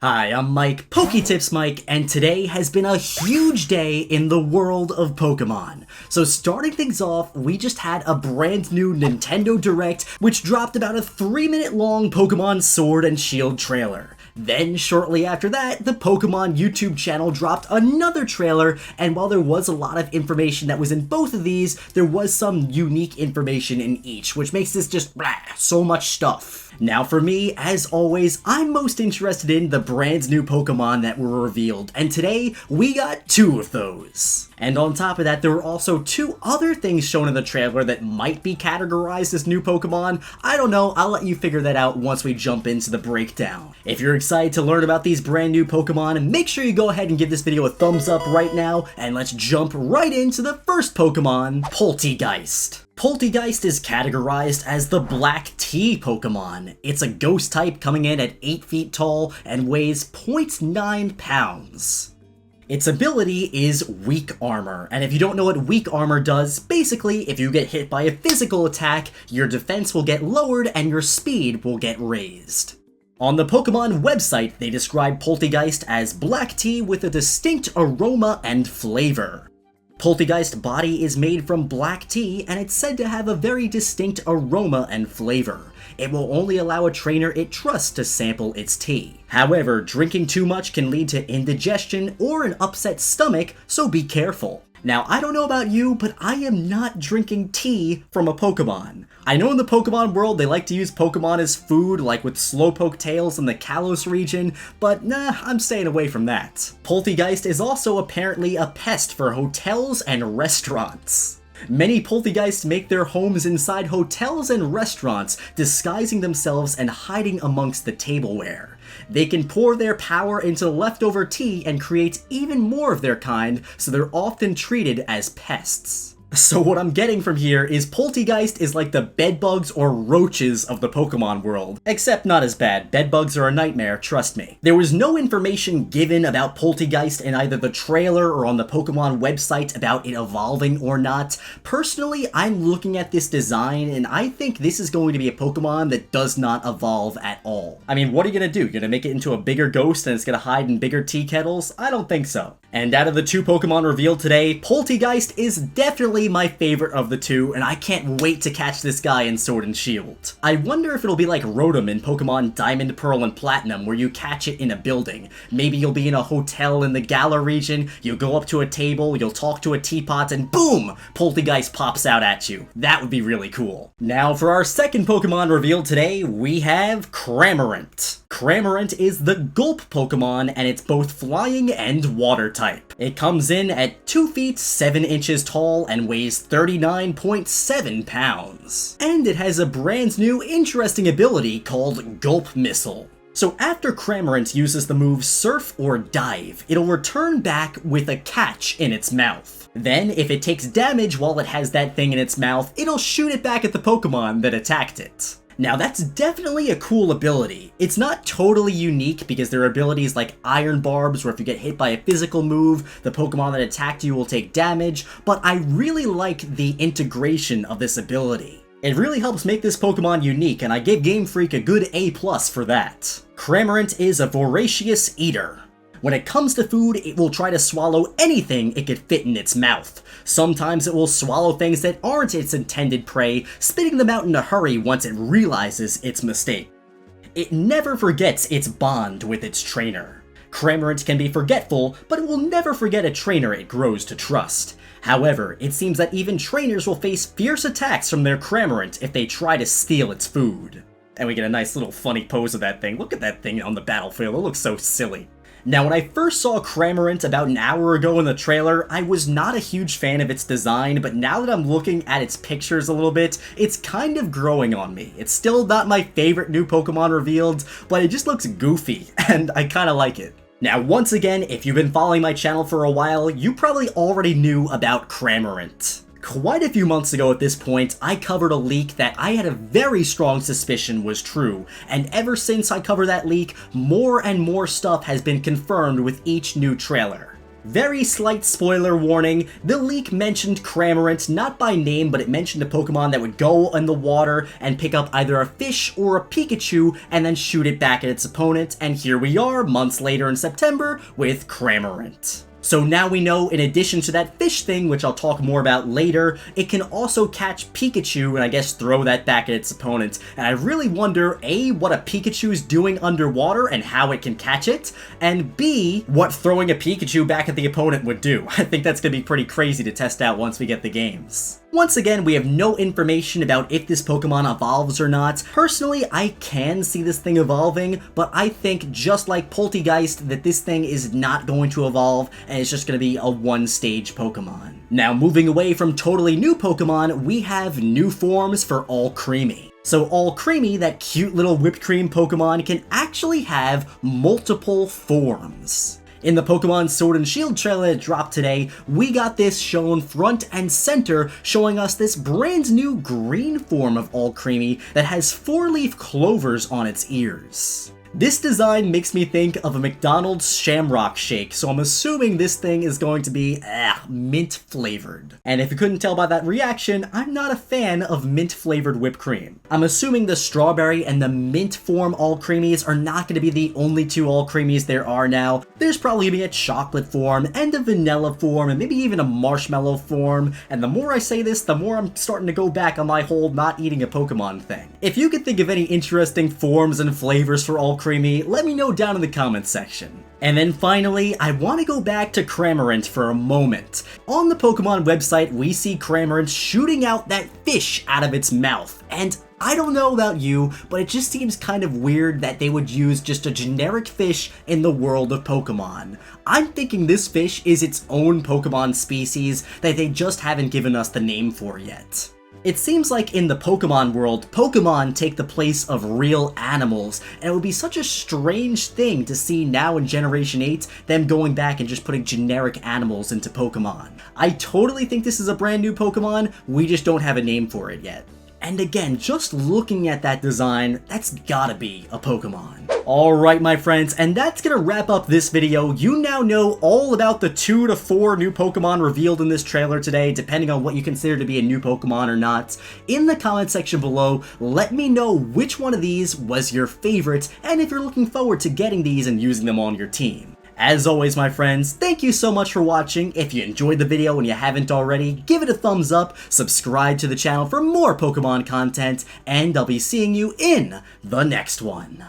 Hi, I'm Mike, PokeTips Mike, and today has been a huge day in the world of Pokemon. So starting things off, we just had a brand new Nintendo Direct, which dropped about a 3-minute long Pokemon Sword and Shield trailer. Then, shortly after that, the Pokemon YouTube channel dropped another trailer, and while there was a lot of information that was in both of these, there was some unique information in each, which makes this just so much stuff. Now for me, as always, I'm most interested in the brand new Pokemon that were revealed, and today we got 2 of those. And on top of that, there were also 2 other things shown in the trailer that might be categorized as new Pokemon. I don't know, I'll let you figure that out once we jump into the breakdown. If you're excited to learn about these brand new Pokemon, make sure you go ahead and give this video a thumbs up right now, and let's jump right into the first Pokemon, Polteageist. Polteageist is categorized as the Black Tea Pokemon. It's a ghost type coming in at 8 feet tall and weighs 0.9 pounds. Its ability is Weak Armor, and if you don't know what Weak Armor does, basically if you get hit by a physical attack, your defense will get lowered and your speed will get raised. On the Pokemon website, they describe Polteageist as black tea with a distinct aroma and flavor. Polteageist's body is made from black tea, and it's said to have a very distinct aroma and flavor. It will only allow a trainer it trusts to sample its tea. However, drinking too much can lead to indigestion or an upset stomach, so be careful. Now, I don't know about you, but I am not drinking tea from a Pokemon. I know in the Pokemon world they like to use Pokemon as food, like with Slowpoke Tails in the Kalos region, but nah, I'm staying away from that. Polteageist is also apparently a pest for hotels and restaurants. Many Polteageists make their homes inside hotels and restaurants, disguising themselves and hiding amongst the tableware. They can pour their power into leftover tea and create even more of their kind, so they're often treated as pests. So what I'm getting from here is Polteageist is like the bedbugs or roaches of the Pokemon world. Except not as bad. Bedbugs are a nightmare, trust me. There was no information given about Polteageist in either the trailer or on the Pokemon website about it evolving or not. Personally, I'm looking at this design and I think this is going to be a Pokemon that does not evolve at all. I mean, what are you gonna do? You're gonna make it into a bigger ghost and it's gonna hide in bigger tea kettles? I don't think so. And out of the 2 Pokemon revealed today, Polteageist is definitely my favorite of the 2, and I can't wait to catch this guy in Sword and Shield. I wonder if it'll be like Rotom in Pokemon Diamond, Pearl, and Platinum, where you catch it in a building. Maybe you'll be in a hotel in the Galar region, you'll go up to a table, you'll talk to a teapot, and boom! Polteageist pops out at you. That would be really cool. Now for our second Pokemon revealed today, we have Camorant. Camorant is the Gulp Pokemon, and it's both flying and water type. It comes in at 2 feet 7 inches tall and weighs 39.7 pounds. And it has a brand new interesting ability called Gulp Missile. So after Camorant uses the move Surf or Dive, it'll return back with a catch in its mouth. Then, if it takes damage while it has that thing in its mouth, it'll shoot it back at the Pokemon that attacked it. Now that's definitely a cool ability. It's not totally unique because there are abilities like Iron Barbs where if you get hit by a physical move, the Pokemon that attacked you will take damage, but I really like the integration of this ability. It really helps make this Pokemon unique, and I give Game Freak a good A+ for that. Camorant is a voracious eater. When it comes to food, it will try to swallow anything it could fit in its mouth. Sometimes it will swallow things that aren't its intended prey, spitting them out in a hurry once it realizes its mistake. It never forgets its bond with its trainer. Camorant can be forgetful, but it will never forget a trainer it grows to trust. However, it seems that even trainers will face fierce attacks from their Camorant if they try to steal its food. And we get a nice little funny pose of that thing. Look at that thing on the battlefield, it looks so silly. Now, when I first saw Camorant about an hour ago in the trailer, I was not a huge fan of its design, but now that I'm looking at its pictures a little bit, it's kind of growing on me. It's still not my favorite new Pokemon revealed, but it just looks goofy, and I kinda like it. Now, once again, if you've been following my channel for a while, you probably already knew about Camorant. Quite a few months ago at this point, I covered a leak that I had a very strong suspicion was true, and ever since I covered that leak, more and more stuff has been confirmed with each new trailer. Very slight spoiler warning, the leak mentioned Camorant not by name, but it mentioned a Pokemon that would go in the water and pick up either a fish or a Pikachu and then shoot it back at its opponent, and here we are months later in September with Camorant. So now we know, in addition to that fish thing, which I'll talk more about later, it can also catch Pikachu and I guess throw that back at its opponent. And I really wonder, A, what a Pikachu is doing underwater and how it can catch it, and B, what throwing a Pikachu back at the opponent would do. I think that's going to be pretty crazy to test out once we get the games. Once again, we have no information about if this Pokemon evolves or not. Personally, I can see this thing evolving, but I think, just like Polteageist, that this thing is not going to evolve, and it's just going to be a one-stage Pokemon. Now, moving away from totally new Pokemon, we have new forms for Alcremie. So Alcremie, that cute little whipped cream Pokemon, can actually have multiple forms. In the Pokemon Sword and Shield trailer that dropped today, we got this shown front and center, showing us this brand new green form of Alcremie that has 4-leaf clovers on its ears. This design makes me think of a McDonald's Shamrock Shake, so I'm assuming this thing is going to be, mint flavored. And if you couldn't tell by that reaction, I'm not a fan of mint flavored whipped cream. I'm assuming the strawberry and the mint form Alcremies are not going to be the only two Alcremies there are now. There's probably going to be a chocolate form, and a vanilla form, and maybe even a marshmallow form. And the more I say this, the more I'm starting to go back on my whole not eating a Pokemon thing. If you could think of any interesting forms and flavors for Alcremie, let me know down in the comments section. And then finally, I want to go back to Camorant for a moment. On the Pokemon website, we see Camorant shooting out that fish out of its mouth, and I don't know about you, but it just seems kind of weird that they would use just a generic fish in the world of Pokemon. I'm thinking this fish is its own Pokemon species that they just haven't given us the name for yet. It seems like in the Pokemon world, Pokemon take the place of real animals, and it would be such a strange thing to see now in Generation 8, them going back and just putting generic animals into Pokemon. I totally think this is a brand new Pokemon, we just don't have a name for it yet. And again, just looking at that design, that's gotta be a Pokemon. Alright my friends, and that's gonna wrap up this video. You now know all about the 2 to 4 new Pokemon revealed in this trailer today, depending on what you consider to be a new Pokemon or not. In the comment section below, let me know which one of these was your favorite, and if you're looking forward to getting these and using them on your team. As always, my friends, thank you so much for watching. If you enjoyed the video and you haven't already, give it a thumbs up, subscribe to the channel for more Pokemon content, and I'll be seeing you in the next one.